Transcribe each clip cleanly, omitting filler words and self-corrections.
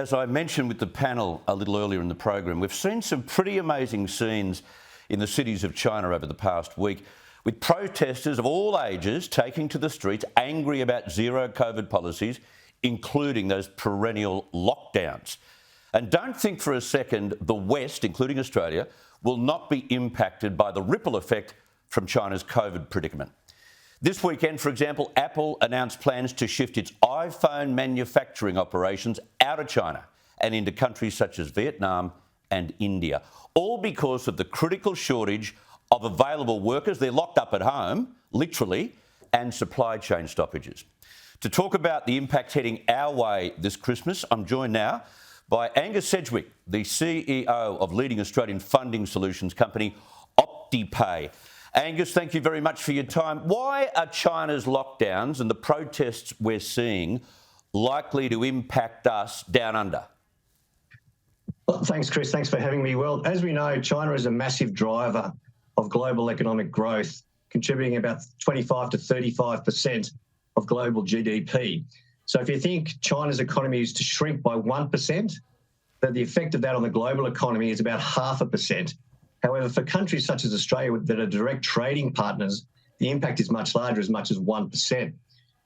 As I mentioned with the panel a little earlier in the program, we've seen some pretty amazing scenes in the cities of China over the past week, with protesters of all ages taking to the streets angry about zero COVID policies, including those perennial lockdowns. And don't think for a second the West, including Australia, will not be impacted by the ripple effect from China's COVID predicament. This weekend, for example, Apple announced plans to shift its iPhone manufacturing operations out of China and into countries such as Vietnam and India, all because of the critical shortage of available workers. They're locked up at home, literally, and supply chain stoppages. To talk about the impact heading our way this Christmas, I'm joined now by Angus Sedgwick, the CEO of leading Australian funding solutions company OptiPay. Angus, thank you very much for your time. Why are China's lockdowns and the protests we're seeing likely to impact us down under? Well, thanks, Chris. Thanks for having me. Well, as we know, China is a massive driver of global economic growth, contributing about 25 to 35% of global GDP. So if you think China's economy is to shrink by 1%, then the effect of that on the global economy is about 0.5%. However, for countries such as Australia that are direct trading partners, the impact is much larger, as much as 1%.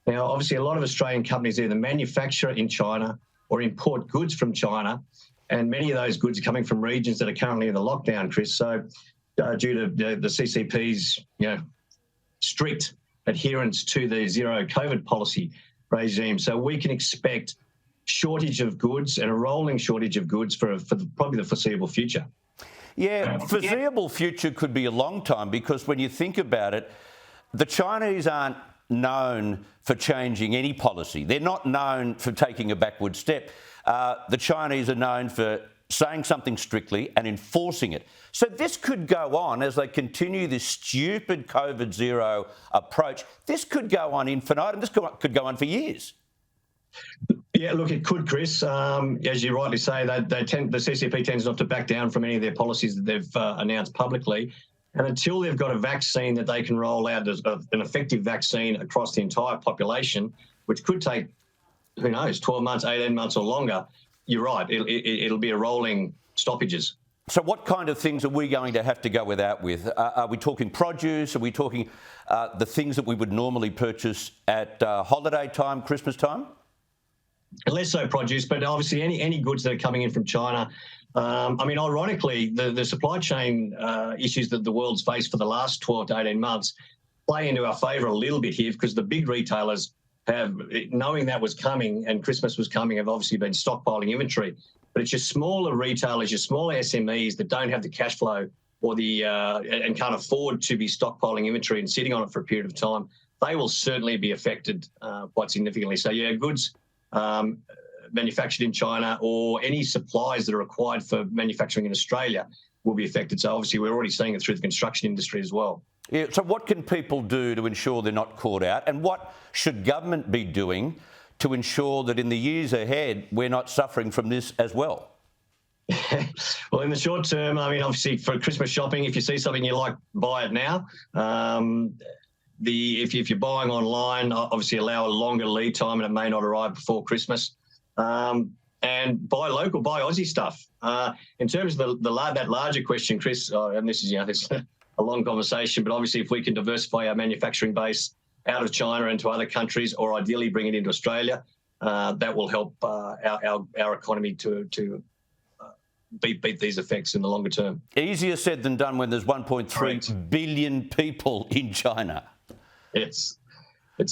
Now, obviously, a lot of Australian companies either manufacture in China or import goods from China, and many of those goods are coming from regions that are currently in the lockdown, Chris. So due to the CCP's strict adherence to the zero COVID policy regime. So we can expect shortage of goods and a rolling shortage of goods for probably the foreseeable future. Yeah, foreseeable future could be a long time, because when you think about it, the Chinese aren't known for changing any policy. They're not known for taking a backward step. The Chinese are known for saying something strictly and enforcing it. So this could go on as they continue this stupid COVID zero approach. This could go on infinitum. This could go on for years. Yeah, look, it could, Chris. As you rightly say, the CCP tends not to back down from any of their policies that they've announced publicly. And until they've got a vaccine that they can roll out as an effective vaccine across the entire population, which could take, who knows, 12 months, 18 months or longer, you're right, it'll be a rolling stoppages. So what kind of things are we going to have to go without with? Are we talking produce? Are we talking the things that we would normally purchase at holiday time, Christmas time? Less so produce, but obviously any goods that are coming in from China. I mean, ironically, the supply chain issues that the world's faced for the last 12 to 18 months play into our favour a little bit here, because the big retailers have, knowing that was coming and Christmas was coming, have obviously been stockpiling inventory. But it's your smaller retailers, your smaller SMEs that don't have the cash flow or and can't afford to be stockpiling inventory and sitting on it for a period of time. They will certainly be affected quite significantly. So yeah, goods manufactured in China or any supplies that are required for manufacturing in Australia will be affected. So obviously we're already seeing it through the construction industry as well. Yeah, so what can people do to ensure they're not caught out? And what should government be doing to ensure that in the years ahead we're not suffering from this as well? Well, in the short term, I mean, obviously for Christmas shopping, if you see something you like, buy it now. If you're buying online, obviously allow a longer lead time and it may not arrive before Christmas. And buy local, buy Aussie stuff. In terms of that larger question, Chris, and this is a long conversation, but obviously if we can diversify our manufacturing base out of China into other countries, or ideally bring it into Australia, that will help our economy to beat these effects in the longer term. Easier said than done when there's 1.3 billion people in China. It's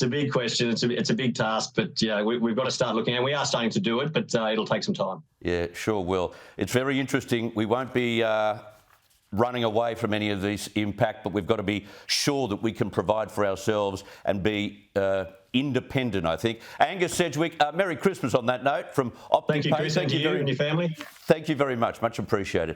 a big question. It's a big task, but yeah, we've got to start looking, and we are starting to do it, but it'll take some time. Yeah, sure will. It's very interesting. We won't be running away from any of this impact, but we've got to be sure that we can provide for ourselves and be independent, I think. Angus Sedgwick, Merry Christmas on that note from OptiPay. Thank you, Chris. Thank you and your family. Thank you very much. Much appreciated.